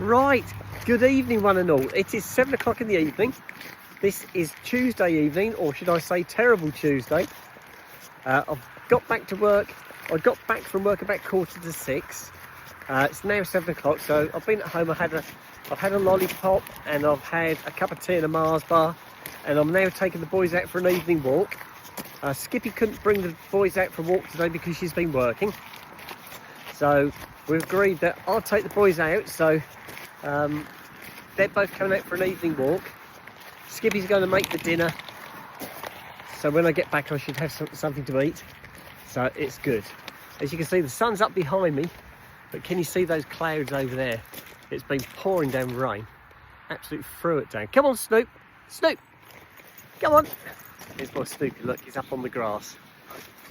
Right, good evening one and all. It is 7 o'clock in the evening. This is Tuesday evening, or should I say terrible Tuesday. I've got back to work. I got back from work about 5:45. It's now 7 o'clock, so I've been at home. I've had a lollipop and I've had a cup of tea and a Mars bar, and I'm now taking the boys out for an evening walk. Skippy couldn't bring the boys out for a walk today because she's been working. So we've agreed that I'll take the boys out, so they're both coming out for an evening walk. Skippy's going to make the dinner, so when I get back I should have something to eat, so it's good. As you can see, the sun's up behind me, but can you see those clouds over there? It's been pouring down rain, absolutely threw it down. Come on, Snoop, Snoop, come on. Here's my Snoopy, look, he's up on the grass.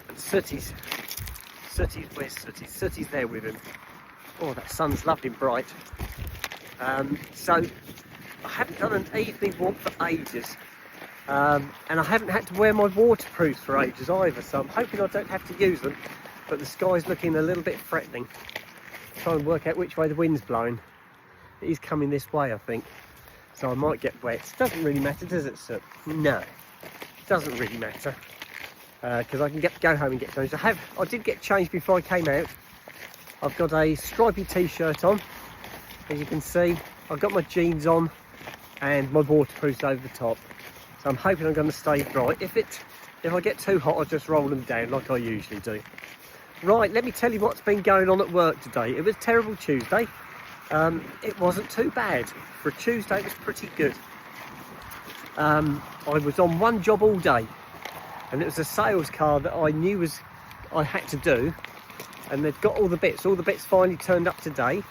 And Sooty's, where's Sooty? Sooty's there with him. Oh, that sun's lovely and bright. So I haven't done an evening walk for ages, and I haven't had to wear my waterproofs for ages either, so I'm hoping I don't have to use them, but the sky's looking a little bit threatening. Try and work out which way the wind's blowing. It is coming this way, I think, so I might get wet. Doesn't really matter, does it, Soot? No, doesn't really matter, because I can go home and get changed. I did get changed before I came out. I've got a stripy t-shirt on, as you can see. I've got my jeans on and my waterproofs over the top, so I'm hoping I'm going to stay dry. If I get too hot, I'll just roll them down like I usually do. Right, let me tell you what's been going on at work today. It was terrible Tuesday. It wasn't too bad for a Tuesday. It was pretty good. I was on one job all day, and it was a sales car that I knew I had to do, and they've got all the bits finally turned up today.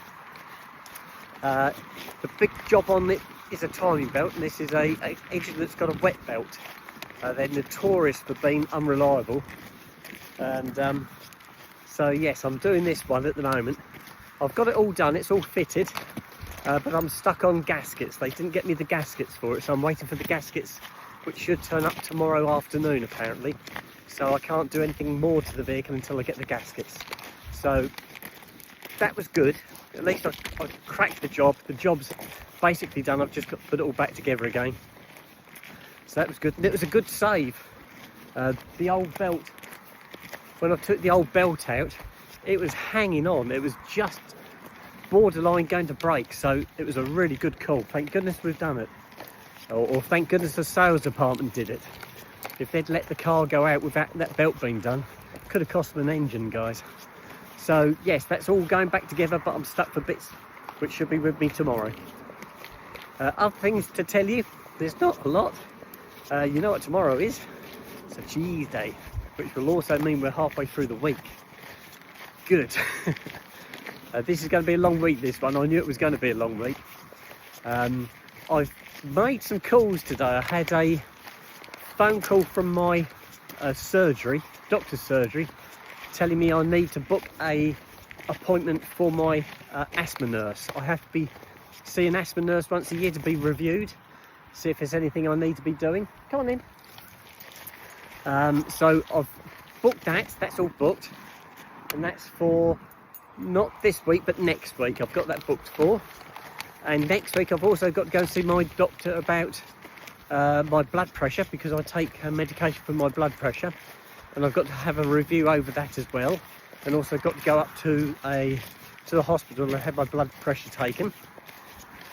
The big job on it is a timing belt, and this is a engine that's got a wet belt. They're notorious for being unreliable, and so yes, I'm doing this one at the moment. I've got it all done, it's all fitted, but I'm stuck on gaskets. They didn't get me the gaskets for it, so I'm waiting for the gaskets, which should turn up tomorrow afternoon apparently. So I can't do anything more to the vehicle until I get the gaskets. So that was good. At least I cracked the job. The job's basically done. I've just got to put it all back together again. So that was good. And it was a good save. The old belt, when I took the old belt out, it was hanging on. It was just borderline going to break. So it was a really good call. Thank goodness we've done it. Or thank goodness the sales department did it. If they'd let the car go out without that belt being done, it could have cost them an engine, guys. So yes, that's all going back together, but I'm stuck for bits which should be with me tomorrow. Other things to tell you, there's not a lot. You know what tomorrow is? It's a cheese day, which will also mean we're halfway through the week. Good. This is going to be a long week, this one. I knew it was going to be a long week. I've made some calls today. I had a phone call from my doctor's surgery, telling me I need to book a appointment for my asthma nurse. I have to see an asthma nurse once a year to be reviewed, see if there's anything I need to be doing. Come on in. So I've booked that. That's all booked, and that's for not this week but next week. I've got that booked for. And next week I've also got to go and see my doctor about my blood pressure, because I take medication for my blood pressure, and I've got to have a review over that as well, and also got to go up to the hospital and have my blood pressure taken.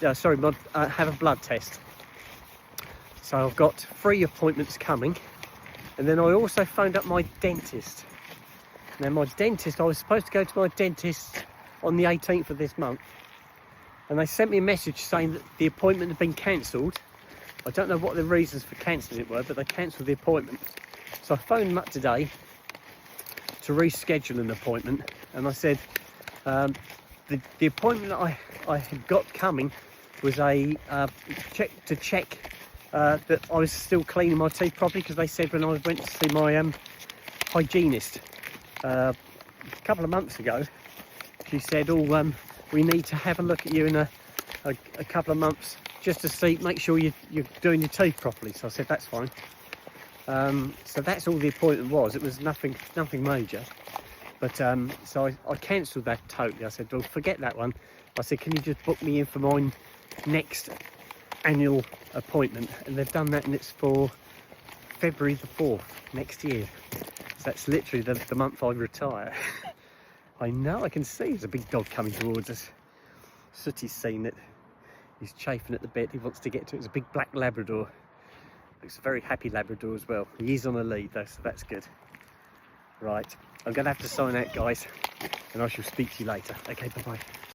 Have a blood test. So I've got 3 appointments coming, and then I also phoned up my dentist. Now my dentist, I was supposed to go to my dentist on the 18th of this month, and they sent me a message saying that the appointment had been cancelled. I don't know what the reasons for cancelling it were, but they cancelled the appointment. So I phoned them up today to reschedule an appointment, and I said the appointment that I had got coming was a check that I was still cleaning my teeth properly, because they said when I went to see my hygienist a couple of months ago, she said, we need to have a look at you in a couple of months just to make sure you're doing your teeth properly. So I said that's fine. So that's all the appointment was. It was nothing major. But so I cancelled that totally. I said, well, forget that one. I said, can you just book me in for my next annual appointment? And they've done that, and it's for February the 4th next year. So that's literally the month I retire. I know, I can see there's a big dog coming towards us. Sooty's seen it. He's chafing at the bit. He wants to get to it. It's a big black Labrador. Looks a very happy Labrador as well. He is on a lead though, so that's good. Right, I'm going to have to sign out, guys, and I shall speak to you later. Okay, bye-bye.